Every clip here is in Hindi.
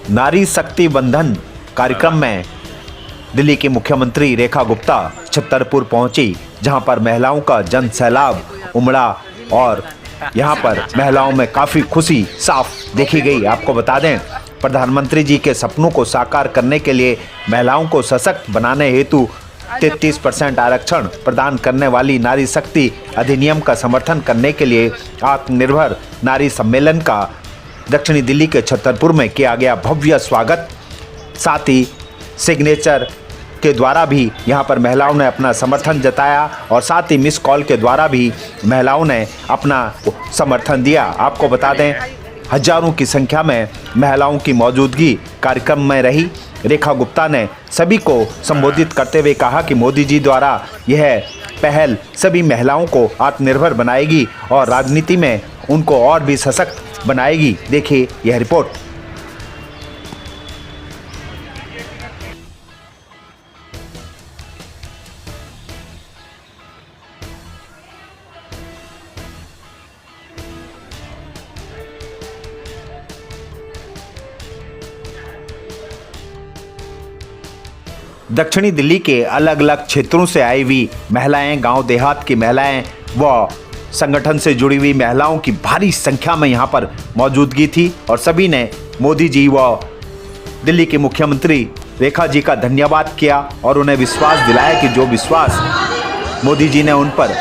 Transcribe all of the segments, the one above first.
नारी शक्ति बंधन कार्यक्रम में दिल्ली की मुख्यमंत्री रेखा गुप्ता छतरपुर पहुंची, जहां पर महिलाओं का जन सैलाब उमड़ा और यहां पर महिलाओं में काफी खुशी साफ देखी गई। आपको बता दें, प्रधानमंत्री जी के सपनों को साकार करने के लिए महिलाओं को सशक्त बनाने हेतु 33% आरक्षण प्रदान करने वाली नारी शक्ति अधिनियम का समर्थन करने के लिए आत्मनिर्भर नारी सम्मेलन का दक्षिणी दिल्ली के छतरपुर में किया गया भव्य स्वागत। साथ ही सिग्नेचर के द्वारा भी यहां पर महिलाओं ने अपना समर्थन जताया और साथ ही मिस कॉल के द्वारा भी महिलाओं ने अपना समर्थन दिया। आपको बता दें, हजारों की संख्या में महिलाओं की मौजूदगी कार्यक्रम में रही। रेखा गुप्ता ने सभी को संबोधित करते हुए कहा कि मोदी जी द्वारा यह पहल सभी महिलाओं को आत्मनिर्भर बनाएगी और राजनीति में उनको और भी सशक्त बनाएगी। देखिए यह रिपोर्ट। दक्षिणी दिल्ली के अलग अलग क्षेत्रों से आई हुई महिलाएं, गांव देहात की महिलाएं व संगठन से जुड़ी हुई महिलाओं की भारी संख्या में यहां पर मौजूदगी थी और सभी ने मोदी जी व दिल्ली के मुख्यमंत्री रेखा जी का धन्यवाद किया और उन्हें विश्वास दिलाया कि जो विश्वास मोदी जी ने उन पर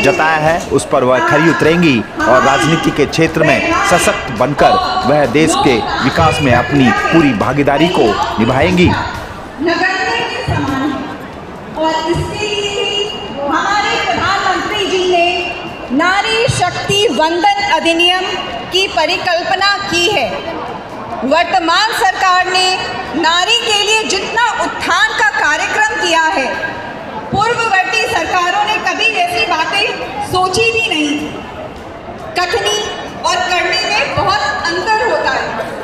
जताया है उस पर वह खरी उतरेंगी और राजनीति के क्षेत्र में सशक्त बनकर वह देश के विकास में अपनी पूरी भागीदारी को निभाएंगी। नगण्य के समान है और इसके लिए हमारे प्रधानमंत्री जी ने नारी शक्ति वंदन अधिनियम की परिकल्पना की है। वर्तमान सरकार ने नारी के लिए जितना उत्थान का कार्यक्रम किया है, पूर्ववर्ती सरकारों ने कभी ऐसी बातें सोची भी नहीं। कथनी और करने में बहुत अंतर होता है।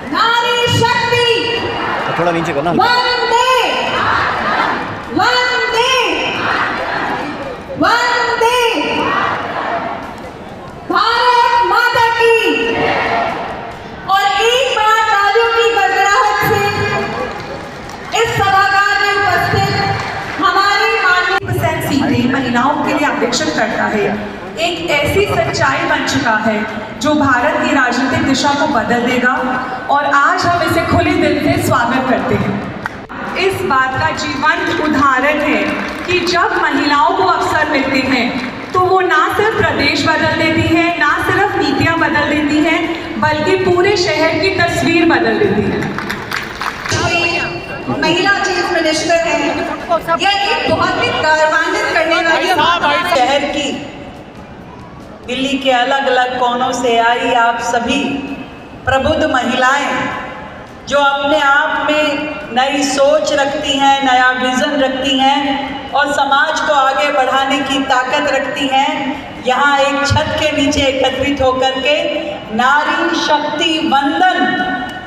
नारी शक्ति थोड़ा नीचे करना। वंदे वंदे वंदे भारत माता की। और एक बार तालियों की गड़गड़ाहट से इस सभागार में उपस्थित हमारी माननीय सीटें महिलाओं के लिए आरक्षण करता है एक ऐसी सच्चाई बन चुका है जो भारत की राजनीतिक दिशा को बदल देगा और आज हम इसे खुले दिल से स्वागत करते हैं। इस बात का जीवंत उदाहरण है कि जब महिलाओं को अवसर मिलते हैं तो वो ना सिर्फ प्रदेश बदल देती है, ना सिर्फ नीतियां बदल देती हैं, बल्कि पूरे शहर की तस्वीर बदल देती है। महिला चीफ मिनिस्टर है, यह एक बहुत ही गौरवान्वित करने वाली शहर की दिल्ली के अलग अलग कोनों से आई आप सभी प्रबुद्ध महिलाएं जो अपने आप में नई सोच रखती हैं, नया विजन रखती हैं और समाज को आगे बढ़ाने की ताकत रखती हैं, यहाँ एक छत के नीचे एकत्रित होकर के नारी शक्ति वंदन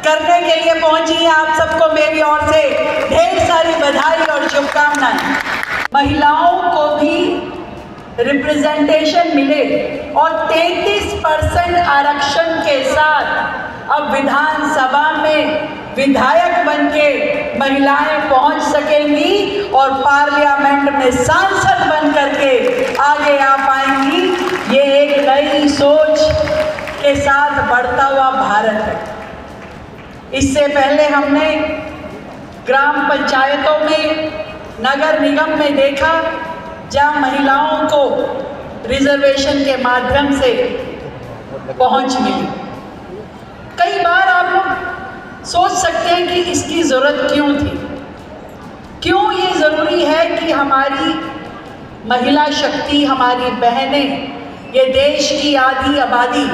करने के लिए पहुंची हैं। आप सबको मेरी ओर से ढेर सारी बधाई और शुभकामनाएं। महिलाओं को भी रिप्रेजेंटेशन मिले और 33% आरक्षण के साथ अब विधानसभा में विधायक बनके महिलाएं पहुंच सकेंगी और पार्लियामेंट में सांसद बन करके आगे आ पाएंगी। ये एक नई सोच के साथ बढ़ता हुआ भारत है। इससे पहले हमने ग्राम पंचायतों में, नगर निगम में देखा जहाँ महिलाओं को रिजर्वेशन के माध्यम से पहुंच मिली। कई बार आप लोग सोच सकते हैं कि इसकी ज़रूरत क्यों थी, क्यों ये ज़रूरी है कि हमारी महिला शक्ति, हमारी बहनें, ये देश की आधी आबादी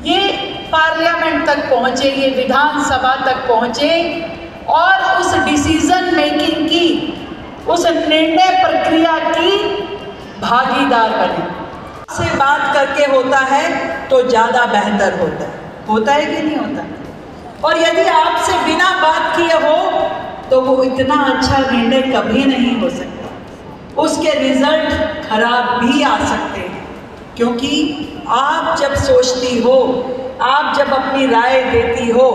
ये पार्लियामेंट तक पहुँचे, ये विधानसभा तक पहुँचे और उस डिसीजन मेकिंग की उस निर्णय प्रक्रिया की भागीदार बने। से बात करके होता है तो ज़्यादा बेहतर होता है कि नहीं होता? और यदि आपसे बिना बात किए हो तो वो इतना अच्छा निर्णय कभी नहीं हो सकता। उसके रिजल्ट खराब भी आ सकते हैं, क्योंकि आप जब सोचती हो, आप जब अपनी राय देती हो,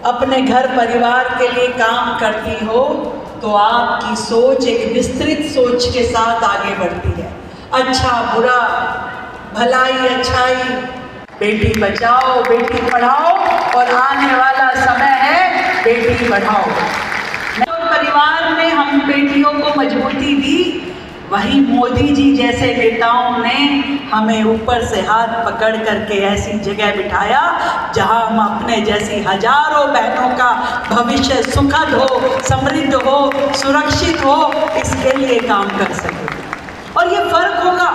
अपने घर परिवार के लिए काम करती हो, तो आपकी सोच एक विस्तृत सोच के साथ आगे बढ़ती है। अच्छा बुरा, भलाई अच्छाई, बेटी बचाओ बेटी पढ़ाओ, और आने वाला समय है बेटी बढ़ाओ। परिवार में हम बेटियों को मजबूती दी, वही मोदी जी जैसे नेताओं ने हमें ऊपर से हाथ पकड़ करके ऐसी जगह बिठाया जहां हम अपने जैसी हजारों बहनों का भविष्य सुखद हो, समृद्ध हो, सुरक्षित हो, इसके लिए काम कर सके। और ये फर्क होगा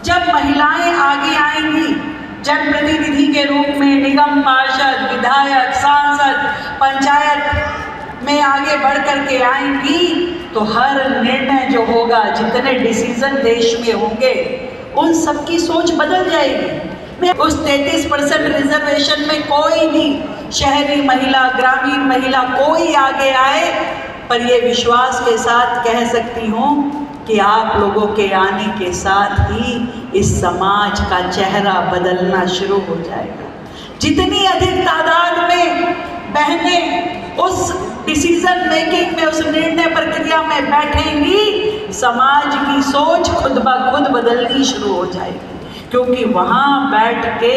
जब महिलाएं आगे आएंगी, जनप्रतिनिधि के रूप में निगम पार्षद, विधायक, सांसद, पंचायत में आगे बढ़ करके आएंगी, तो हर निर्णय जो होगा, जितने डिसीजन देश में होंगे, उन सबकी सोच बदल जाएगी। उस 33% रिजर्वेशन में कोई भी शहरी महिला, ग्रामीण महिला कोई आगे आए, पर ये विश्वास के साथ कह सकती हूँ कि आप लोगों के आने के साथ ही इस समाज का चेहरा बदलना शुरू हो जाएगा। जितनी अधिक तादाद में बहनें उस डिसीजन मेकिंग में, उस निर्णय प्रक्रिया में बैठेंगी, समाज की सोच खुद ब खुद बदलनी शुरू हो जाएगी, क्योंकि वहाँ बैठ के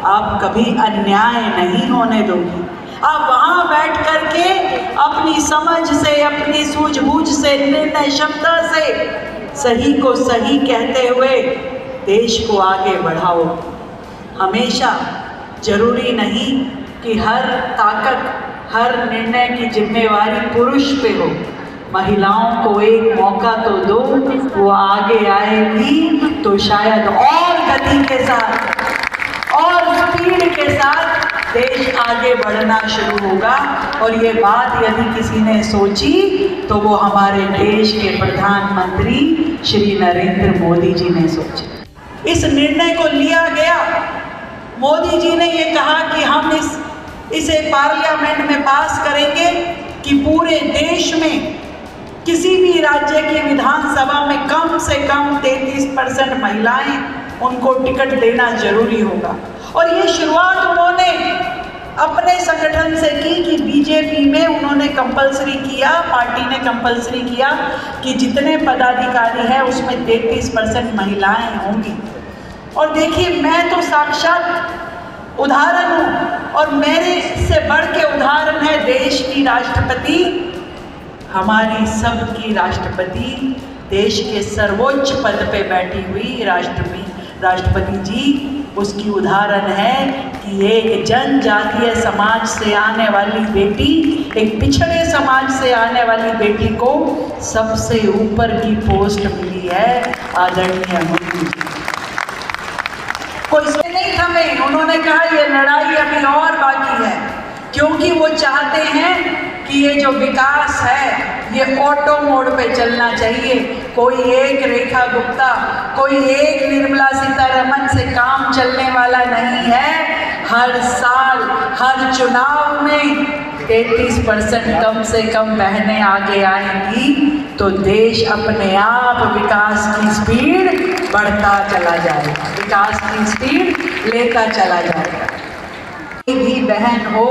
आप कभी अन्याय नहीं होने दोगी। आप वहाँ बैठ करके अपनी समझ से, अपनी सूझबूझ से, निर्णय क्षमता से सही को सही कहते हुए देश को आगे बढ़ाओ। हमेशा जरूरी नहीं कि हर ताकत, हर निर्णय की जिम्मेवारी पुरुष पे हो। महिलाओं को एक मौका तो दो, वो आगे आएगी तो शायद और गति के साथ और स्पीड के साथ देश आगे बढ़ना शुरू होगा। और ये बात यदि किसी ने सोची तो वो हमारे देश के प्रधानमंत्री श्री नरेंद्र मोदी जी ने सोची। इस निर्णय को लिया गया, मोदी जी ने ये कहा कि हम इसे पार्लियामेंट में पास करेंगे कि पूरे देश में किसी भी राज्य की विधानसभा में कम से कम 33% महिलाएं, उनको टिकट देना जरूरी होगा। और ये शुरुआत उन्होंने अपने संगठन से की कि बीजेपी में उन्होंने कंपलसरी किया, पार्टी ने कंपलसरी किया कि जितने पदाधिकारी हैं उसमें 33% महिलाएं होंगी। और देखिए, मैं तो साक्षात उदाहरण हूँ, और मेरे से बढ़ के उदाहरण है देश की राष्ट्रपति, हमारी सबकी राष्ट्रपति, देश के सर्वोच्च पद पे बैठी हुई राष्ट्रपति जी। उसकी उदाहरण है कि एक जनजातीय समाज से आने वाली बेटी, एक पिछड़े समाज से आने वाली बेटी को सबसे ऊपर की पोस्ट मिली है आदरणीय मोदी जी। कोई नहीं थमे, उन्होंने कहा ये लड़ाई अभी और बाकी है, क्योंकि वो चाहते हैं कि ये जो विकास है ये ऑटो मोड पे चलना चाहिए। कोई एक रेखा गुप्ता, कोई एक निर्मला सीतारमण से काम चलने वाला नहीं है। हर साल, हर चुनाव में 33% कम से कम बहनें आगे आएंगी तो देश अपने आप विकास की स्पीड बढ़ता चला जाएगा, विकास की स्पीड लेता चला जाएगा। कोई भी बहन हो,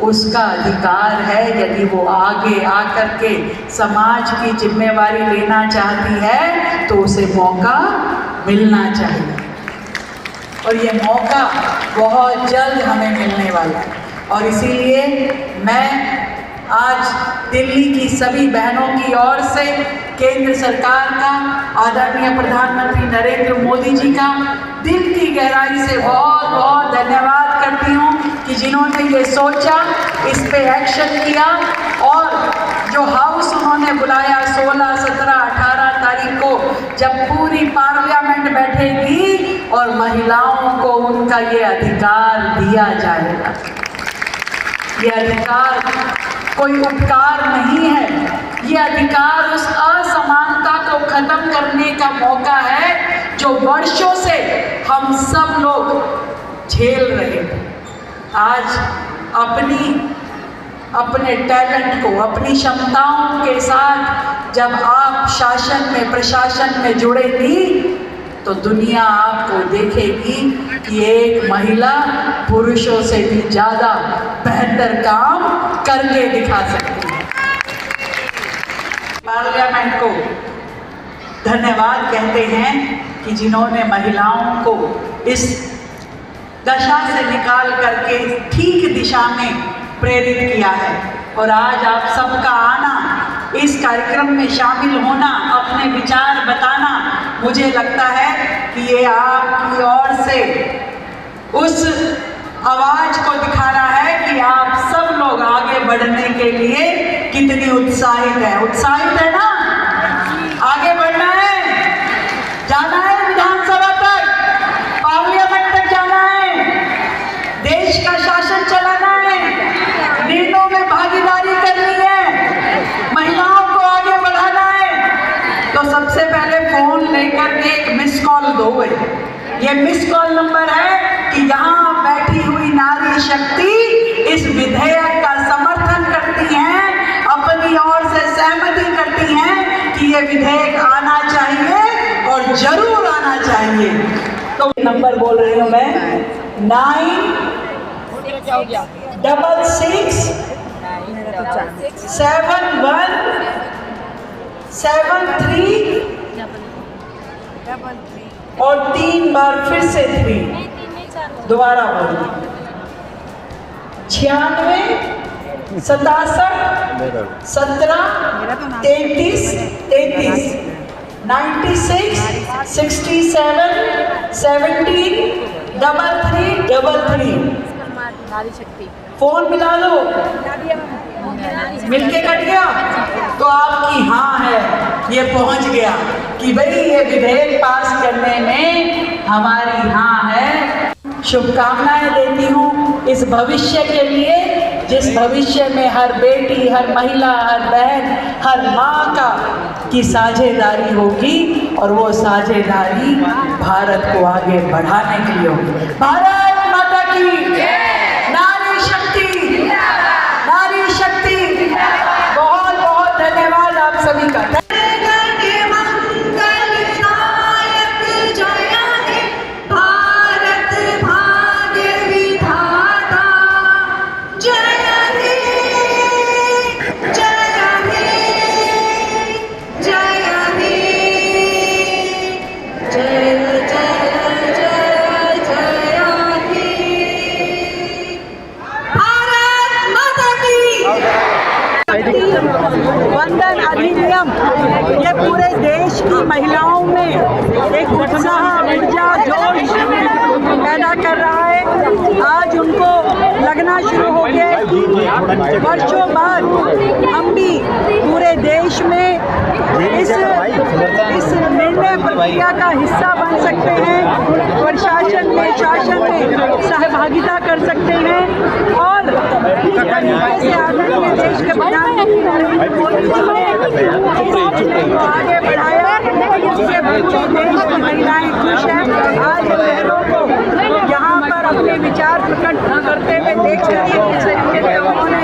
उसका अधिकार है, यदि वो आगे आकर के समाज की जिम्मेवारी लेना चाहती है तो उसे मौका मिलना चाहिए। और ये मौका बहुत जल्द हमें मिलने वाला है। और इसीलिए मैं आज दिल्ली की सभी बहनों की ओर से केंद्र सरकार का, आदरणीय प्रधानमंत्री नरेंद्र मोदी जी का दिल की गहराई से बहुत बहुत धन्यवाद करती हूँ कि जिन्होंने ये सोचा, इस पे एक्शन किया, और जो हाउस उन्होंने बुलाया 16, 17, 18 तारीख को, जब पूरी पार्लियामेंट बैठेगी और महिलाओं को उनका ये अधिकार दिया जाएगा। ये अधिकार कोई उपकार नहीं है, ये अधिकार उस असमानता को खत्म करने का मौका है जो वर्षों से हम सब लोग झेल रहे थे। आज अपने टैलेंट को, अपनी क्षमताओं के साथ जब आप शासन में, प्रशासन में जुड़ेंगी तो दुनिया आपको देखेगी कि एक महिला पुरुषों से भी ज़्यादा बेहतर काम करके दिखा सकती है। पार्लियामेंट को धन्यवाद कहते हैं कि जिन्होंने महिलाओं को इस दशा से निकाल करके ठीक दिशा में प्रेरित किया है। और आज आप सबका आना, इस कार्यक्रम में शामिल होना, अपने विचार बताना, मुझे लगता है कि ये आपकी ओर से उस आवाज को दिखा रहा है कि आप सब लोग आगे बढ़ने के लिए कितनी उत्साहित है। उत्साहित है ना? आगे बढ़ना है, जाना है विधानसभा तक, पार्लियामेंट तक जाना है, देश का शासन चलाना है, निर्णयों में भागीदारी करनी है, महिलाओं को आगे बढ़ाना है। तो सबसे पहले फोन लेकर के एक मिस कॉल दो। ये मिस कॉल नंबर है कि यहाँ बैठी हुई नारी शक्ति इस विधेयक का समर्थन करती हैं, अपनी ओर से सहमति करती हैं कि ये विधेयक आना चाहिए और जरूर आना चाहिए। तो नंबर बोल रही हूँ मैं, 96667173 और 3 बार फिर से 3, दोबारा बोलिए, 96 67 17 33 33, 96 67 17 33 33। फोन मिला लो, मिलके कट गया तो आपकी हाँ है, ये पहुंच गया कि भाई ये विधेयक पास करने में हमारी हाँ है। शुभकामनाएं देती हूँ इस भविष्य के लिए, जिस भविष्य में हर बेटी, हर महिला, हर बहन, हर माँ की साझेदारी होगी और वो साझेदारी भारत को आगे बढ़ाने के लिए होगी। भारत माता की नारी शक्ति, नारी शक्ति। बहुत बहुत धन्यवाद आप सभी का। वंदन अधिनियम ये पूरे देश की महिलाओं में एक उत्साह, ऊर्जा, जोश पैदा कर रहा है। आज उनको लगना शुरू हो गया कि वर्षों बाद हम भी पूरे देश में इस निर्णय प्रक्रिया का हिस्सा बन सकते हैं, प्रशासन में, शासन में सहभागिता कर सकते हैं। और इस तरीके से आदरणीय देश के प्रधानमंत्री नरेंद्र मोदी जी ने को आगे बढ़ाया, जिससे पूरे देश की महिलाएं खुश हैं। आज बहनों को यहाँ पर अपने विचार प्रकट करते हुए देख रहे हैं किस तरीके से उन्होंने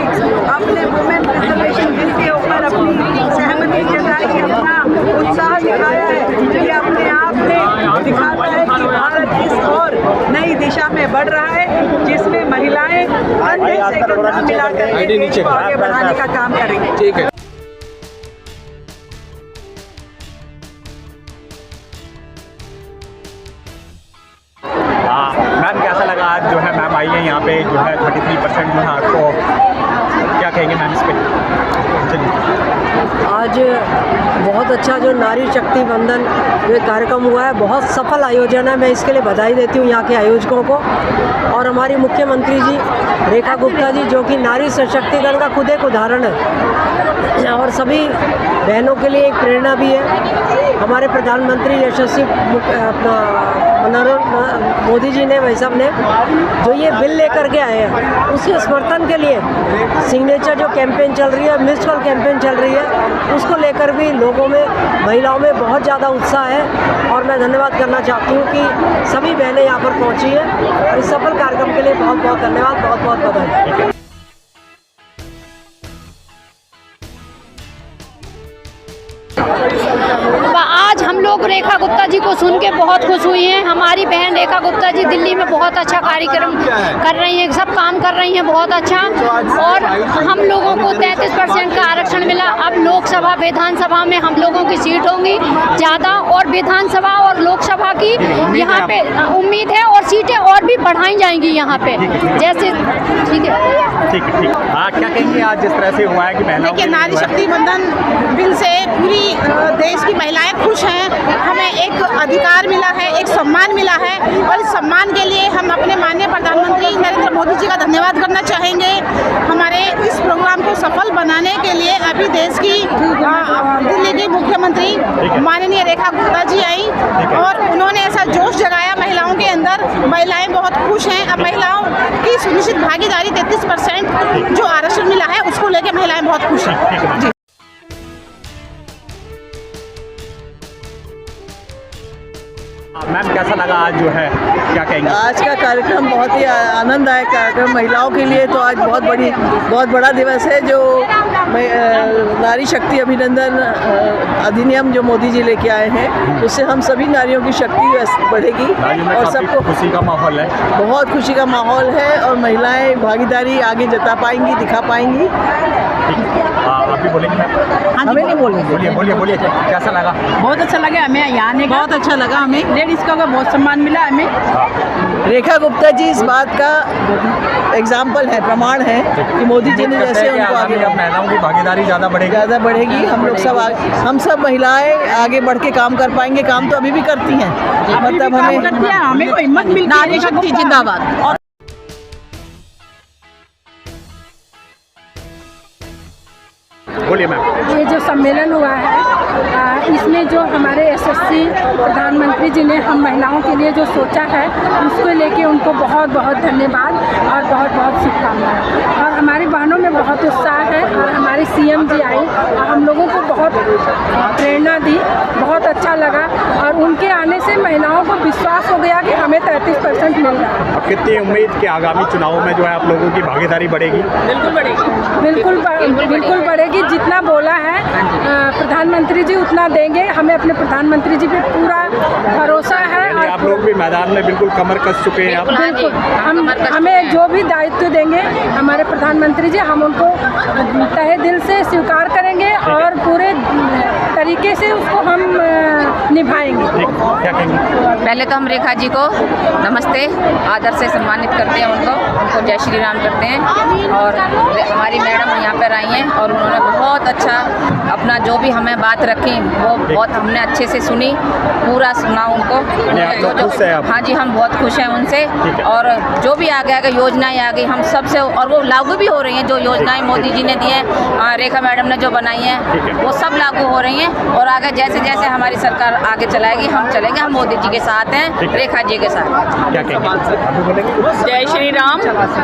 अपने वुमेन रिजर्वेशन बिल के ऊपर अपनी सहमति जताई, अपना उत्साह दिखाया है। ये अपने आप में दिखाता है कि भारत इस और नई दिशा में बढ़ रहा है, जिसमें महिलाएं कंधे से कंधा मिलाकर के देश को आगे बढ़ाने का काम करेंगी। ठीक है। मैम कैसा लगा आज जो है मैम आई है यहाँ पे जो है 33% जो है आपको, क्या कहेंगे मैम इस पे? आज बहुत अच्छा जो नारी शक्ति वंदन ये कार्यक्रम हुआ है, बहुत सफल आयोजन है। मैं इसके लिए बधाई देती हूँ यहाँ के आयोजकों को और हमारी मुख्यमंत्री जी रेखा गुप्ता जी, जो कि नारी सशक्तिकरण का खुद एक उदाहरण है और सभी बहनों के लिए एक प्रेरणा भी है। हमारे प्रधानमंत्री यशस्वी नरेंद्र मोदी जी ने, भाई साहब ने जो ये बिल लेकर के आए हैं, उसके समर्थन के लिए सिग्नेचर जो कैंपेन चल रही है, मिस्ड कॉल कैंपेन चल रही है, उसको लेकर भी लोगों में, महिलाओं में बहुत ज़्यादा उत्साह है। और मैं धन्यवाद करना चाहती हूँ कि सभी बहनें यहाँ पर पहुँची हैं और इस सफल कार्यक्रम के लिए बहुत बहुत धन्यवाद, बहुत बहुत बधाई। आज हम लोग रेखा गुप्ता जी को सुन के बहुत खुश हुई हैं। हमारी बहन रेखा गुप्ता जी दिल्ली में बहुत अच्छा कार्यक्रम कर रही हैं, सब काम कर रही हैं बहुत अच्छा। और हम लोगों को 33% का आरक्षण मिला। अब लोकसभा विधानसभा में हम लोगों की सीट होंगी ज़्यादा, और विधानसभा और लोकसभा की यहाँ पे उम्मीद है, और सीटें और भी बढ़ाई जाएंगी यहाँ पे जैसे। ठीक है, ठीक है, ठीक। क्या कहेंगे आज जिस तरह से हुआ है कि महिलाओं देखिए, नारी शक्ति वंदन बिल से पूरी देश की महिलाएं खुश हैं। हमें एक अधिकार मिला है, एक सम्मान मिला है, और इस सम्मान के लिए हम अपने माननीय प्रधानमंत्री नरेंद्र मोदी जी का धन्यवाद करना चाहेंगे। हमारे इस प्रोग्राम को सफल बनाने के लिए अभी देश की दिल्ली की मुख्यमंत्री माननीय रेखा गुप्ता जी आई, और उन्होंने ऐसा जोश जगाया महिलाओं के अंदर। महिलाएं बहुत खुश हैं। अब महिलाओं की सुनिश्चित भागीदारी 33% जो आरक्षण मिला है उसको लेकर महिलाएं बहुत खुश हैं। जी। मैम, कैसा लगा आज जो है, क्या कहेंगे? आज का कार्यक्रम बहुत ही आनंददायक कार्यक्रम, महिलाओं के लिए तो आज बहुत बड़ा दिवस है। जो नारी शक्ति अभिनंदन अधिनियम जो मोदी जी लेके आए हैं, उससे हम सभी नारियों की शक्ति बढ़ेगी और सबको खुशी का माहौल है, बहुत खुशी का माहौल है, और महिलाएं भागीदारी आगे जता पाएंगी, दिखा पाएंगी। आप भी बोलेंगे? हमें नहीं बोलेंगे। बोलिए, कैसा लगा? बहुत अच्छा लगा हमें यहाँ आने का, बहुत अच्छा लगा हमें। लेडीज का बहुत सम्मान मिला हमें। रेखा गुप्ता जी इस बात का एग्जाम्पल है, प्रमाण है कि मोदी जी ने जैसे उनको आगे, महिलाओं की भागीदारी ज़्यादा बढ़ेगी। हम सब महिलाएं आगे बढ़ के काम कर पाएंगे। काम तो अभी भी करती हैं, मतलब हमें हिम्मत मिलती है। नारी शक्ति जिंदाबाद। बोलिए मैम। ये जो सम्मेलन हुआ है, इसमें जो हमारे यशस्वी प्रधानमंत्री जी ने हम महिलाओं के लिए जो सोचा है, उसको लेके उनको बहुत बहुत धन्यवाद और बहुत बहुत शुभकामनाएं। और हमारी बहनों में बहुत उत्साह है, और हमारे सीएम जी आई और हम लोगों को बहुत प्रेरणा दी, बहुत अच्छा लगा। और उनके आने से महिलाओं को विश्वास हो गया कि हमें 33% मिल रहा है। अब कितनी उम्मीद कि आगामी चुनावों में जो है आप लोगों की भागीदारी बढ़ेगी? बिल्कुल बढ़ेगी, बिल्कुल बढ़ेगी। जितना बोला है प्रधानमंत्री जी उतना देंगे। हमें अपने प्रधानमंत्री जी पे पूरा भरोसा है। और आप लोग भी मैदान में बिल्कुल कमर कस चुके हैं। बिल्कुल, हमें जो भी दायित्व देंगे हमारे प्रधानमंत्री जी, हम उनको तहे दिल से स्वीकार करेंगे और पूरे तरीके से उसको हम निभाएंगे। क्या कहेंगे? पहले तो हम रेखा जी को नमस्ते आदर से सम्मानित करते हैं, उनको जय श्री राम करते हैं। और हमारी मैडम यहाँ पर आई हैं और उन्होंने बहुत अच्छा अपना जो भी हमें बात रखी वो बहुत हमने अच्छे से सुनी, पूरा सुना उनको। हाँ जी, हम बहुत खुश हैं उनसे। और जो भी आगे योजनाएं आ गई हम सबसे, और वो लागू भी हो रही हैं। जो योजनाएं मोदी जी ने दी हैं, रेखा मैडम ने जो बनाई हैं, वो सब लागू हो रही हैं। और आगे जैसे जैसे हमारी सरकार आगे चलाएगी हम चलेंगे। हम मोदी जी के साथ हैं, रेखा जी के साथ। क्या कहेंगे? जय श्री राम।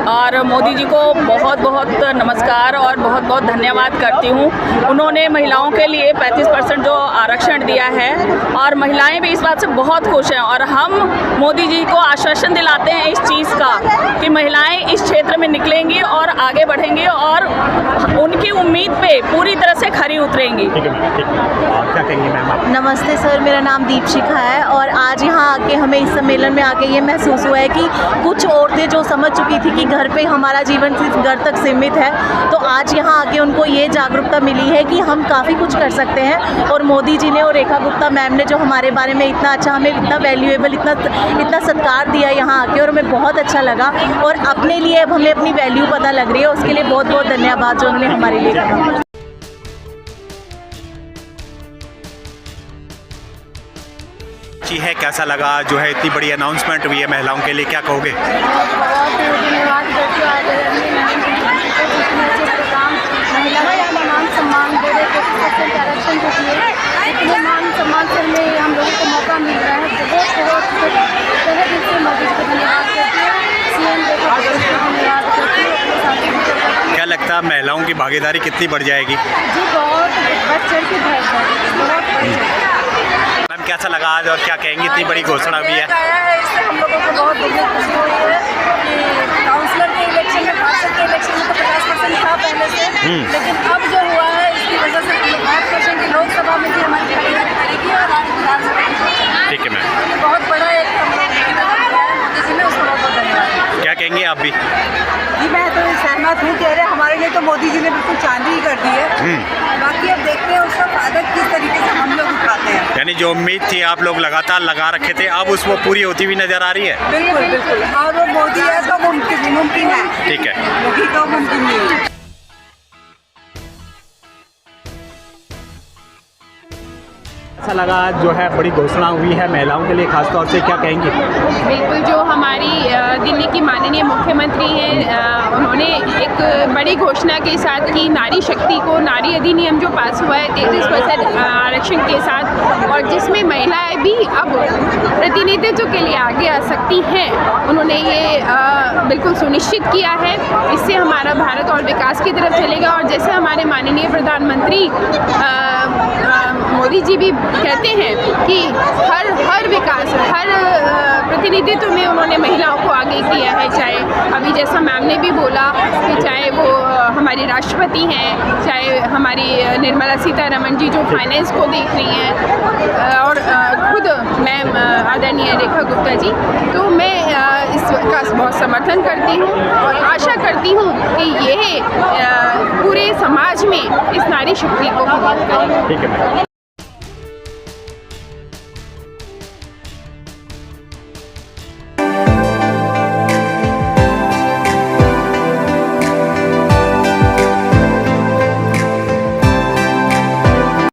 और मोदी जी को बहुत बहुत नमस्कार और बहुत बहुत धन्यवाद करती हूँ। उन्होंने महिलाओं के लिए 35% जो आरक्षण दिया है, और महिलाएं भी इस बात से बहुत खुश हैं। और हम मोदी जी को आश्वासन दिलाते हैं इस चीज़ का कि महिलाएं इस क्षेत्र में निकलेंगी और आगे बढ़ेंगी, और उनकी उम्मीद पे पूरी तरह से खरी उतरेंगी। ठीक है, क्या कहेंगे मैम आप? नमस्ते सर, मेरा नाम दीपशिखा है। और आज यहाँ आके हमें इस सम्मेलन में आके ये महसूस हुआ है कि कुछ औरतें जो समझ चुकी थी कि घर पे हमारा जीवन सिर्फ घर तक सीमित है, तो आज यहाँ आके उनको ये जागरूकता मिली है कि हम काफ़ी कुछ कर सकते हैं। और मोदी जी ने और रेखा गुप्ता मैम ने जो हमारे बारे में इतना अच्छा, हमें इतना वैल्यूएबल, इतना सत्कार दिया यहाँ आके, और हमें बहुत अच्छा लगा। और अपने लिए अब हमें अपनी वैल्यू पता लग रही है, उसके लिए बहुत बहुत धन्यवाद जो उन्होंने हमारे लिए कहा। जी है, कैसा लगा जो है इतनी बड़ी अनाउंसमेंट हुई है महिलाओं के लिए, क्या कहोगे? मान सम्मान दे रहे थे, आरक्षण जो दिए, इतने मान सम्मान करने हम लोगों को मौका मिल रहा है। बहुत तहे दिल से मोदी जी को धन्यवाद करते हैं, सीएम को धन्यवाद करते हैं। क्या लगता साहब महिलाओं की भागीदारी कितनी बढ़ जाएगी? जी बहुत बढ़ चढ़ के मैम कैसा लगा आज और क्या कहेंगी, इतनी बड़ी घोषणा भी है? आया है, इससे हम लोगों को बहुत दुखद खुशी हुई है कि काउंसलर के इलेक्शन में, पार्षद के इलेक्शन में तो 50% था पहले से, लेकिन अब जो हुआ है इसकी वजह से 5% की लोकसभा में भी हमारी भागीदारी करेगी और आज विधानसभा में। ठीक है मैम, ये बहुत बड़ा एक मोदी जी ने, उसको बहुत बहुत धन्यवाद। क्या कहेंगे आप भी? जी मैं तो सहमत हूँ, कह रहे हमारे लिए तो मोदी जी ने बिल्कुल चांदी ही कर दी है। बाकी अब देखते हैं उसका फायदा किस तरीके से हम लोग उठाते हैं। यानी जो उम्मीद थी आप लोग लगातार लगा रखे थे, अब उसको पूरी होती हुई नजर आ रही है? बिल्कुल बिल्कुल, और वो मोदी है तो मुमकिन है। ठीक है, मोदी तो मुमकिन नहीं है। अच्छा लगा जो है बड़ी घोषणा हुई है महिलाओं के लिए, खासतौर से क्या कहेंगी? बिल्कुल, जो हमारी दिल्ली की माननीय मुख्यमंत्री हैं, उन्होंने एक बड़ी घोषणा के साथ की नारी शक्ति को, नारी अधिनियम जो पास हुआ है 33% आरक्षण के साथ, और जिसमें महिलाएं भी अब प्रतिनिधित्व के लिए आगे आ सकती हैं, उन्होंने ये बिल्कुल सुनिश्चित किया है। इससे हमारा भारत और विकास की तरफ चलेगा। और जैसे हमारे माननीय प्रधानमंत्री मोदी जी भी कहते हैं कि हर विकास, हर प्रतिनिधित्व में उन्होंने महिलाओं को आगे किया है। चाहे अभी जैसा मैम ने भी बोला कि चाहे वो हमारी राष्ट्रपति हैं, चाहे हमारी निर्मला सीतारमण जी जो फाइनेंस को देख रही हैं, और खुद मैम आदरणीय रेखा गुप्ता जी, तो मैं इसका बहुत समर्थन करती हूँ और आशा करती हूँ कि ये पूरे समाज में इस नारी शक्ति को प्रमोट करें। ठीक है।